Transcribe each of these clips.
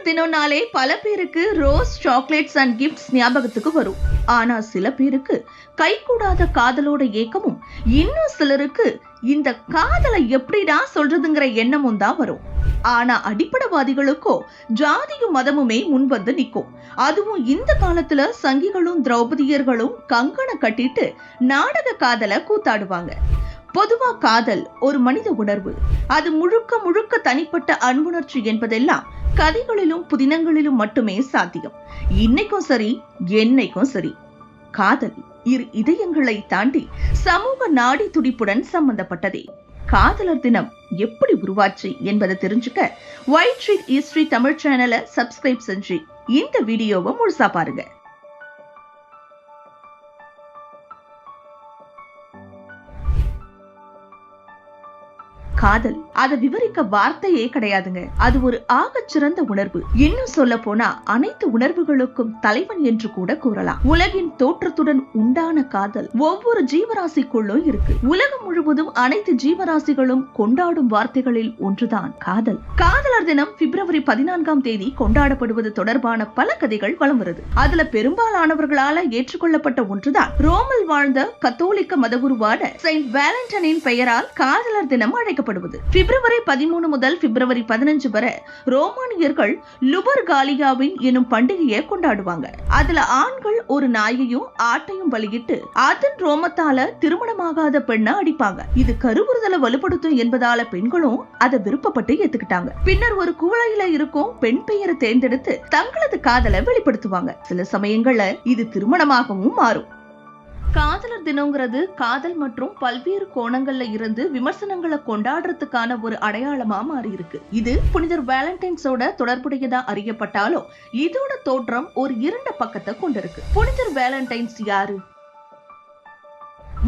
தினம்னாலே பல பேருக்கு rose chocolates and gifts ஞாபகத்துக்கு வரும். ஆனா சில பேருக்கு கைகூடாத காதலோட ஏக்கமும், இன்னும் சிலருக்கு இந்த காதலை எப்படிடா சொல்றதுங்கிற எண்ணமும் தான் வரும். ஆனா அடிப்படைவாதிகளுக்கோ ஜாதியும் மதமுமே முன் வந்து நிற்கும். அதுவும் இந்த காலத்துல சங்கிகளும் திரௌபதியர்களும் கங்கணம் கட்டிட்டு நாடக காதலை கூத்தாடுவாங்க. பொதுவா காதல் ஒரு மனித உணர்வு. அது முழுக்க முழுக்க தனிப்பட்ட அன்புணர்ச்சி என்பதெல்லாம் கதைகளிலும் புதினங்களிலும் மட்டுமே சாத்தியம். இன்னைக்கும் சரி, என்னைக்கும் சரி, காதல் இரு இதயங்களை தாண்டி சமூக நாடி துடிப்புடன் சம்பந்தப்பட்டதே. காதலர் தினம் எப்படி உருவாச்சு என்பதை தெரிஞ்சுக்க ஒயிட் ஷீட் ஹிஸ்டரி தமிழ் சேனலை சப்ஸ்கிரைப் செஞ்சு இந்த வீடியோவை முழுசா பாருங்க. காதல் அதை விவரிக்க வார்த்தையே கிடையாதுங்க. அது ஒரு ஆகச்சிறந்த உணர்வு. இன்னும் சொல்ல போனா அனைத்து உணர்வுகளுக்கும் தலைவன் என்று கூட கூறலாம். உலகின் தோற்றத்துடன் உண்டான காதல் ஒவ்வொரு ஜீவராசிக்குள்ளும் இருக்கு. உலகம் முழுவதும் அனைத்து ஜீவராசிகளும் கொண்டாடும் வார்த்தைகளில் ஒன்றுதான் காதல். காதலர் தினம் பிப்ரவரி 14ஆம் தேதி கொண்டாடப்படுவது தொடர்பான பல கதைகள் வலம் வருது. அதுல பெரும்பாலானவர்களால ஏற்றுக்கொள்ளப்பட்ட ஒன்றுதான் ரோமில் வாழ்ந்த கத்தோலிக்க மதகுருவான செயின்ட் வேலண்டைனின் பெயரால் காதலர் தினம் அழைக்கப்படுகிறது. பிப்ரவரி 13 முதல் பிப்ரவரி 15 வரை ரோமானியர்கள் லுபர்காலியாவின் எனும் பண்டிகையை கொண்டாடுவாங்க. அதுல ஆண்கள் ஒரு நாயையும் ஆட்டையும் பலியிட்டு அதன் ரோமத்தால திருமணமாகாத பெண்ணை அடிப்பாங்க. இது கருவுறுதலை வலுப்படுத்தும் என்பதால பெண்களும் அதை விருப்பப்பட்டு ஏத்துக்கிட்டாங்க. பின்னர் ஒரு குவளையில இருக்கும் பெண் பெயரை தேர்ந்தெடுத்து தங்களது காதலை வெளிப்படுத்துவாங்க. சில சமயங்கள்ல இது திருமணமாகவும் மாறும். காதலர் தினம்ங்கிறது காதல் மற்றும் பல்வேறு கோணங்கள்ல இருந்து விமர்சனங்களை கொண்டாடுறதுக்கான ஒரு அடையாளமா மாறி இருக்கு. இது புனிதர் வேலண்டைன்ஸோட தொடர்புடையதா அறியப்பட்டாலும் இதோட தோற்றம் ஒரு இருண்ட பக்கத்தை கொண்டிருக்கு. புனிதர் வேலண்டைன்ஸ் யாரு?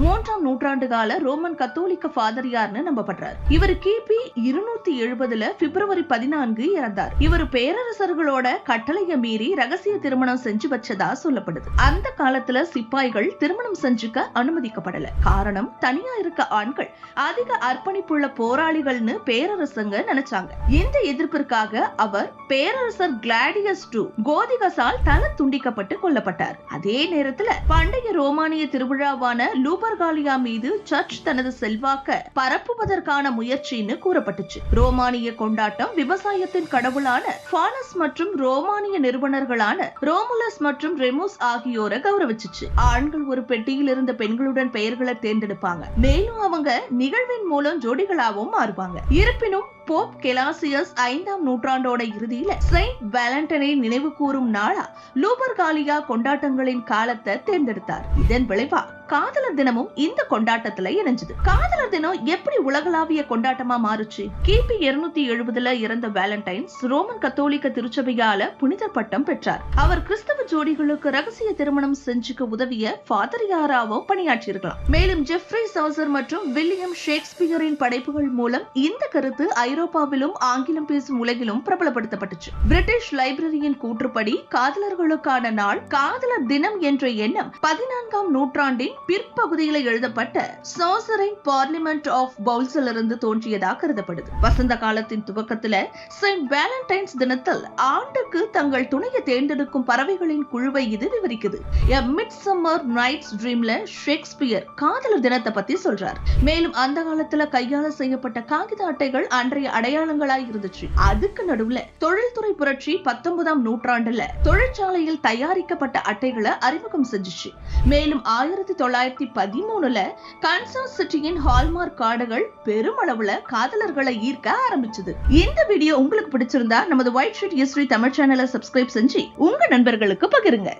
3ஆம் நூற்றாண்டு கால ரோமன் கத்தோலிக்க ஃபாதரியார்னு நம்பப்படுறார். இவர் கிபி 270 பிப்ரவரி 14 இறந்தார். இவர் பேரரசர்களோட கட்டளையை மீறி ரகசிய திருமணம் செஞ்சு வச்சதா சொல்லப்படுது. அந்த காலத்துல சிப்பாய்கள் திருமணம் செஞ்சுக்க அனுமதிக்கப்படல. காரணம், தனியா இருக்க ஆண்கள் அதிக அர்ப்பணிப்புள்ள போராளிகள்னு பேரரசங்க நினைச்சாங்க. இந்த எதிர்ப்பிற்காக அவர் பேரரசர் கிளாடியஸ் II கோதிகஸால் தலை துண்டிக்கப்பட்டு கொல்லப்பட்டார். அதே நேரத்துல பண்டைய ரோமானிய திருவிழாவான லுபர்காலியா மீது சர்ச் தனது செல்வாக்க பரப்புவதற்கான முயற்சின்னு கூறப்பட்டுச்சு. ரோமானிய கொண்டாட்டம் விவசாயத்தின் கடவுளான ஃபானஸ் மற்றும் ரோமானிய நிறுவனர்களான ரோமுலஸ் மற்றும் ரெமுஸ் ஆகியோரை கௌரவிச்சுச்சு. ஆண்கள் ஒரு பெட்டியில் இருந்த பெண்களுடன் பெயர்களை தேர்ந்தெடுப்பாங்க. மேலும் அவங்க நிகழ்வின் மூலம் ஜோடிகளாகவும் மாறுவாங்க. இருப்பினும் போப் கெலாசியஸ் 5ஆம் நூற்றாண்டோட இறுதியில செயின்ட் வேலண்டைனை நினைவு கூறும் நாளா லூபர்காலியா கொண்டாட்டங்களின் காலத்தை தேர்ந்தெடுத்தார். இதன் விளைவா காதலர் தினமும் இந்த கொண்டாட்டத்துல இணைஞ்சது. காதலர் தினம் எப்படி உலகளாவிய கொண்டாட்டமா மாறுச்சு? கிபி 270 இறந்த வேலண்டைன்ஸ் ரோமன் கத்தோலிக்க திருச்சபையால புனிதர் பட்டம் பெற்றார். அவர் கிறிஸ்தவ ஜோடிகளுக்கு ரகசிய திருமணம் செஞ்சுக்க உதவிய ஃபாதரியாராவும் பணியாற்றியிருக்கலாம். மேலும் ஜெஃப்ரி சவுசர் மற்றும் வில்லியம் ஷேக்ஸ்பியரின் படைப்புகள் மூலம் இந்த கருத்து ஐரோப்பாவிலும் ஆங்கிலம் பேசும் உலகிலும் பிரபலப்படுத்தப்பட்டுச்சு. பிரிட்டிஷ் லைப்ரரியின் கூற்றுப்படி காதலர்களுக்கான நாள் காதலர் தினம் என்ற எண்ணம் 14ஆம் நூற்றாண்டின் பிற்பகுதியில் எழுதப்பட்ட சோசரின் பார்லிமெண்ட் ஆஃப் பவுல்ஸ்ல இருந்து தோன்றியதாக கருதப்படுது. வசந்த காலத்தின் துவக்கத்துல செயின்ட் வேலண்டைன்ஸ் தினத்தில் ஆண்டுக்கு தங்கள் துணையை தேர்ந்தெடுக்கும் பறவைகளின் குழுவை இது விவரிக்குது. A Midsummer Night's Dreamல ஷேக்ஸ்பியர் காதலர் தினத்தை பத்தி சொல்றார். மேலும் அந்த காலத்துல கையால செய்யப்பட்ட காகித அட்டைகள் அன்றைய அடையாளங்களாய் இருந்துச்சு. அதுக்கு நடுவுல தொழில்துறை புரட்சி 19ஆம் நூற்றாண்டுல தொழிற்சாலையில் தயாரிக்கப்பட்ட அட்டைகளை அறிமுகம் செஞ்சுச்சு. மேலும் 1913 கன்சாஸ் சிட்டியின் ஹால்மார்க் கார்டுகள் பெருமளவுல காதலர்களை ஈர்க்க ஆரம்பிச்சது. இந்த வீடியோ உங்களுக்கு பிடிச்சிருந்தா நமது ஒயிட் ஷீட் ஹிஸ்டரி தமிழ் சேனலை சப்ஸ்கிரைப் செஞ்சு உங்க நண்பர்களுக்கு பகிருங்க.